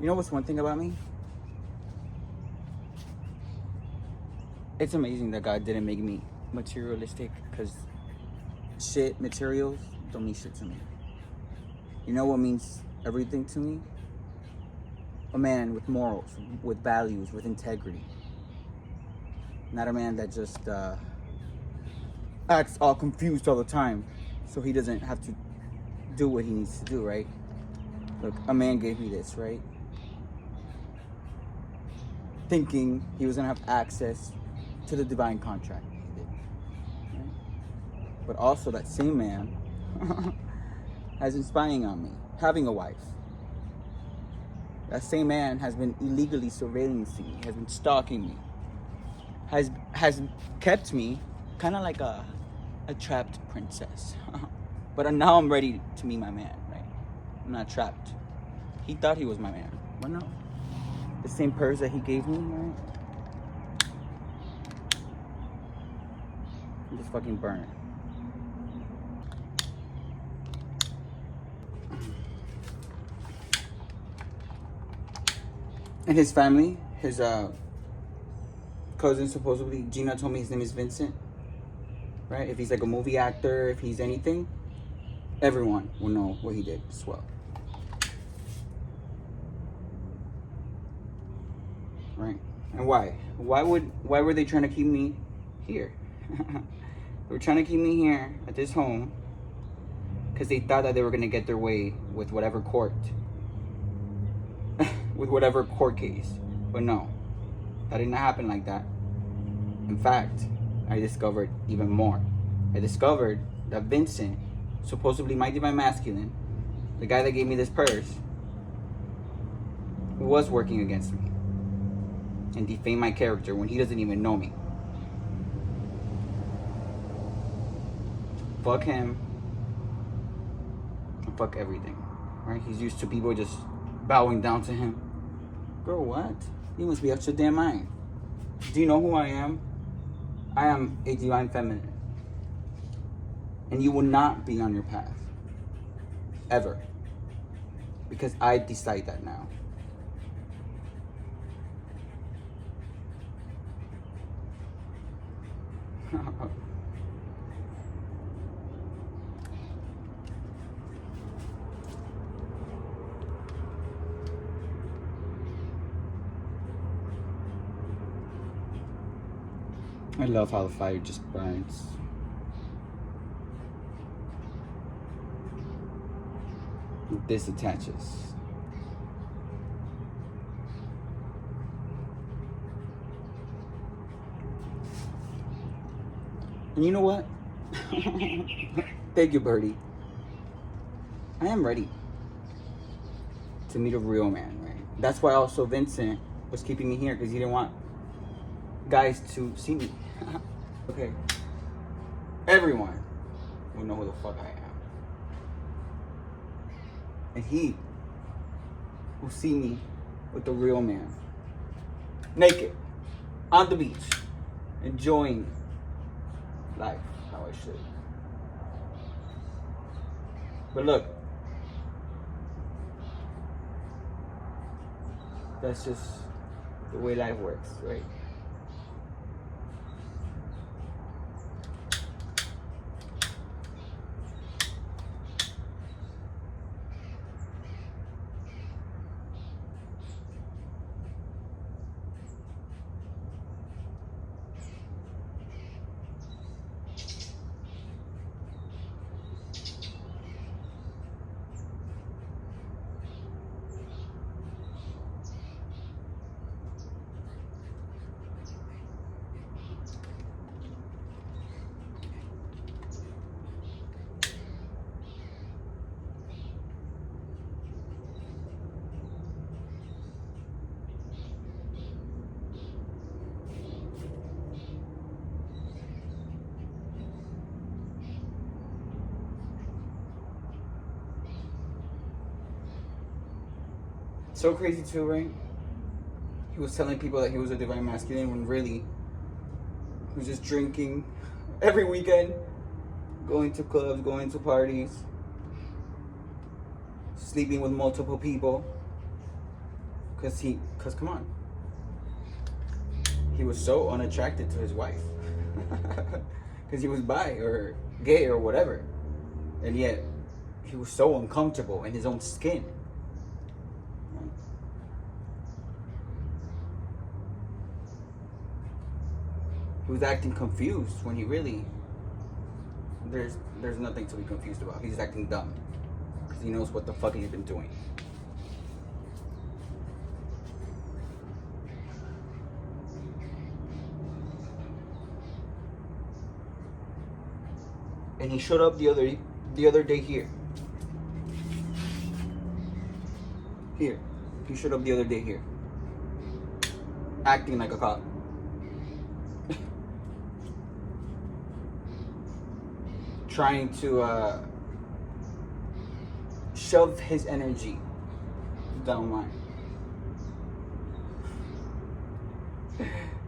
You know what's one thing about me? It's amazing that God didn't make me materialistic, because materials don't mean shit to me. You know what means everything to me? A man with morals, with values, with integrity. Not a man that just acts all confused all the time, so he doesn't have to do what he needs to do, right? Look, a man gave me this, right? Thinking he was gonna have access to the divine contract. He did, right? But also that same man has been spying on me, having a wife. That same man has been illegally surveilling me, has been stalking me, has kept me kind of like a trapped princess. But now I'm ready to meet my man, right? I'm not trapped. He thought he was my man, but no. The same purse that he gave me, right? I'm just fucking burn it. And his family, his cousin, supposedly, Gina told me his name is Vincent, right? If he's like a movie actor, if he's anything, everyone will know what he did as well. Right? And why? Why were they trying to keep me here? They were trying to keep me here at this home because they thought that they were going to get their way with whatever court, with whatever court case. But no, that didn't happen like that. In fact, I discovered even more. I discovered that Vincent, supposedly my divine masculine, the guy that gave me this purse, was working against me and defame my character when he doesn't even know me. Fuck him. Fuck everything. Right? He's used to people just bowing down to him. Girl, what? You must be out your damn mind. Do you know who I am? I am a divine feminine. And you will not be on your path. Ever. Because I decide that now. I love how the fire just burns. This attaches. And you know what? Thank you, Birdie. I am ready to meet a real man, right? That's why also Vincent was keeping me here, because he didn't want guys to see me. Okay. Everyone will know who the fuck I am. And he will see me with the real man. Naked. On the beach. Enjoying life how I should. But look. That's just the way life works, right? So crazy too, right? He was telling people that he was a divine masculine when really he was just drinking every weekend, going to clubs, going to parties, sleeping with multiple people. Cause come on, he was so unattracted to his wife, cause he was bi or gay or whatever, and yet he was so uncomfortable in his own skin. He was acting confused when he really, there's nothing to be confused about. He's acting dumb because he knows what the fuck he's been doing. And he showed up the other day here. Here. He showed up the other day here. Acting like a cop. Trying to shove his energy down mine.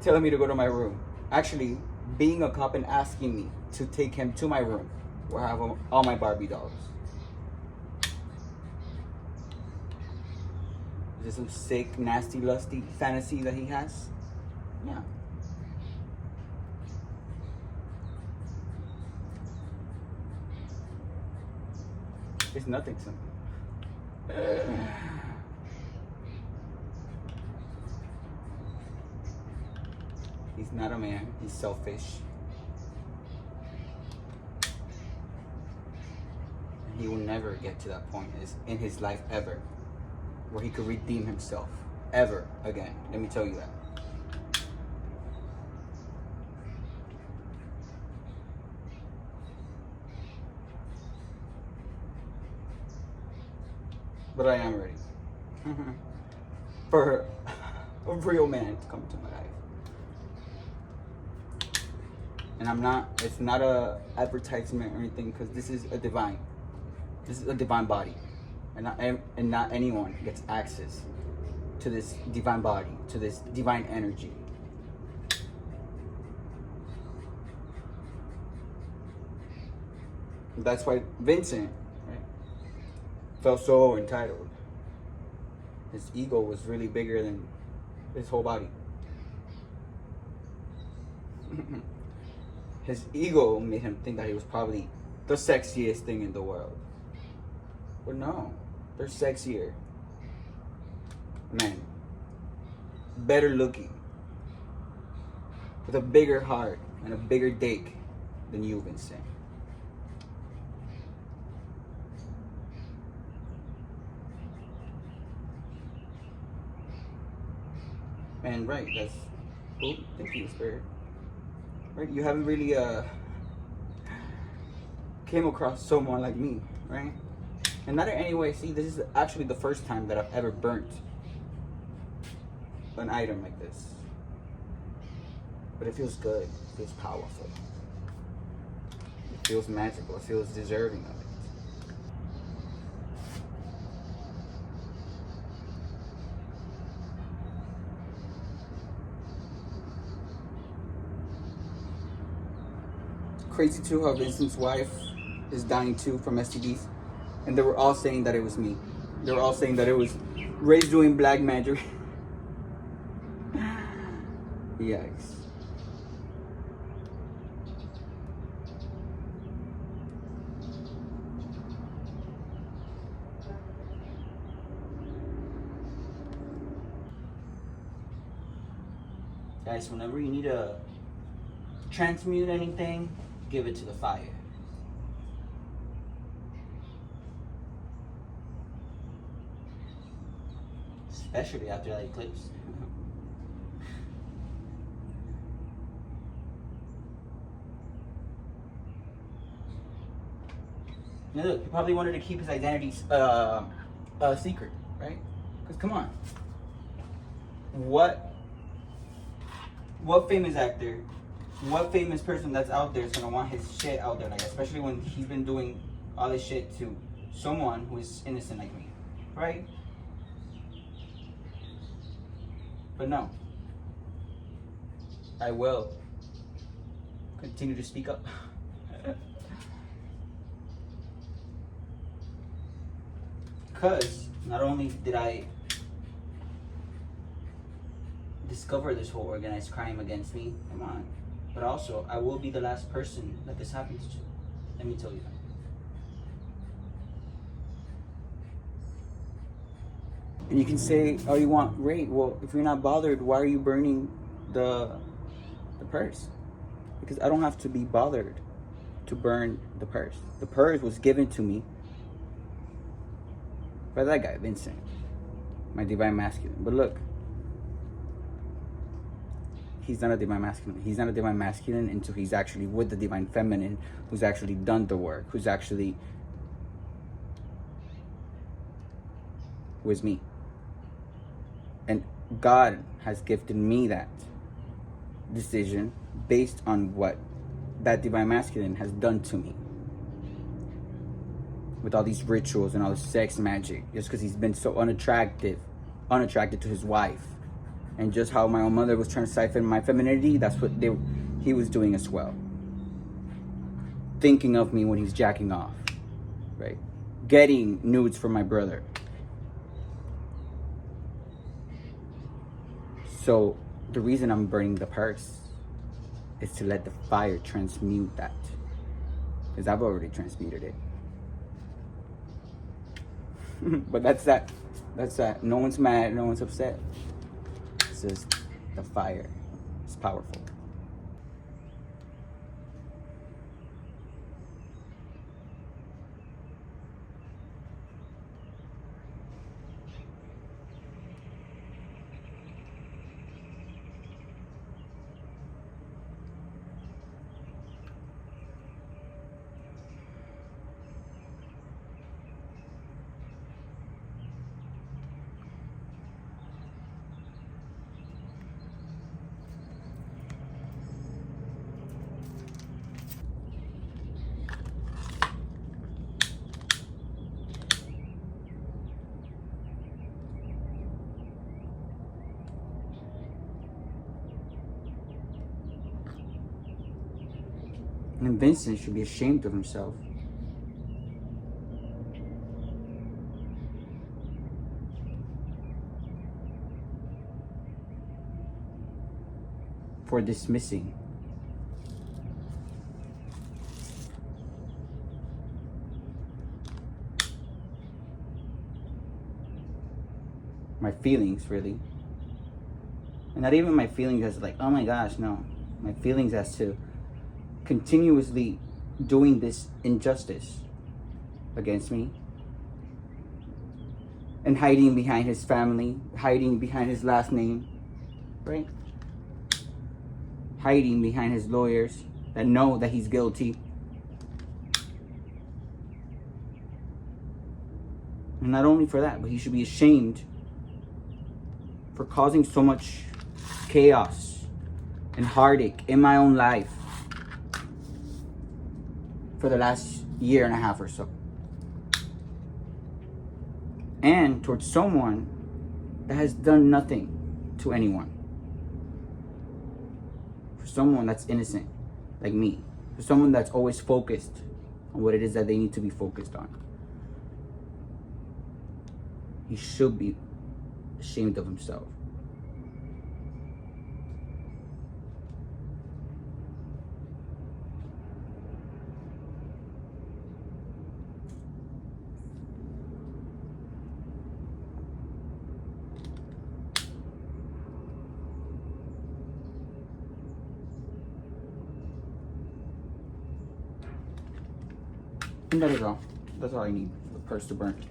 Telling me to go to my room. Actually, being a cop and asking me to take him to my room where I have all my Barbie dolls. Is this some sick, nasty, lusty fantasy that he has? Yeah. It's nothing simple. He's not a man. He's selfish. And he will never get to that point in his life ever where he could redeem himself ever again. Let me tell you that. But I am ready for a real man to come to my life. And it's not a advertisement or anything, because this is a divine body. And not anyone gets access to this divine body, to this divine energy. That's why Vincent, right, felt so entitled. His ego was really bigger than his whole body. His ego made him think that he was probably the sexiest thing in the world. But no, there's sexier men, better looking, with a bigger heart and a bigger dick than you, Vincent. And right, that's, oh, thank you, Spirit. Right, you haven't really came across someone like me, right? And not in any way. See, this is actually the first time that I've ever burnt an item like this. But it feels good. It feels powerful. It feels magical. It feels deserving of it. Crazy too how Vincent's wife is dying too from STDs. And they were all saying that it was me. They were all saying that it was Ray's doing black magic. Yikes. Guys, whenever you need to transmute anything, give it to the fire. Especially after that eclipse. Now look, he probably wanted to keep his identity secret, right? Because come on, what famous actor, what famous person that's out there is gonna want his shit out there, like, especially when he's been doing all this shit to someone who is innocent like me, right? But no, I will continue to speak up. Because not only did I discover this whole organized crime against me. Come on. But also, I will be the last person that this happens to. Let me tell you that. And you can say, oh, you want Ray? Well, if you're not bothered, why are you burning the purse? Because I don't have to be bothered to burn the purse. The purse was given to me by that guy, Vincent, my divine masculine. But look, he's not a divine masculine. He's not a divine masculine until he's actually with the divine feminine, who's actually done the work, who's actually with me. And God has gifted me that decision based on what that divine masculine has done to me. With all these rituals and all this sex magic, just because he's been so unattracted to his wife. And just how my own mother was trying to siphon my femininity, that's what he was doing as well. Thinking of me when he's jacking off, right? Getting nudes from my brother. So the reason I'm burning the purse is to let the fire transmute that. Because I've already transmuted it. But that's that. No one's mad, no one's upset. It's just the fire. It's powerful. And Vincent should be ashamed of himself. For dismissing my feelings, really. And not even my feelings as like, oh my gosh, no. My feelings as to continuously doing this injustice against me and hiding behind his family, hiding behind his last name, right? Hiding behind his lawyers that know that he's guilty. And not only for that, but he should be ashamed for causing so much chaos and heartache in my own life for the last year and a half or so. And towards someone that has done nothing to anyone. For someone that's innocent, like me. For someone that's always focused on what it is that they need to be focused on. He should be ashamed of himself. And there you go. That's all I need for the purse to burn.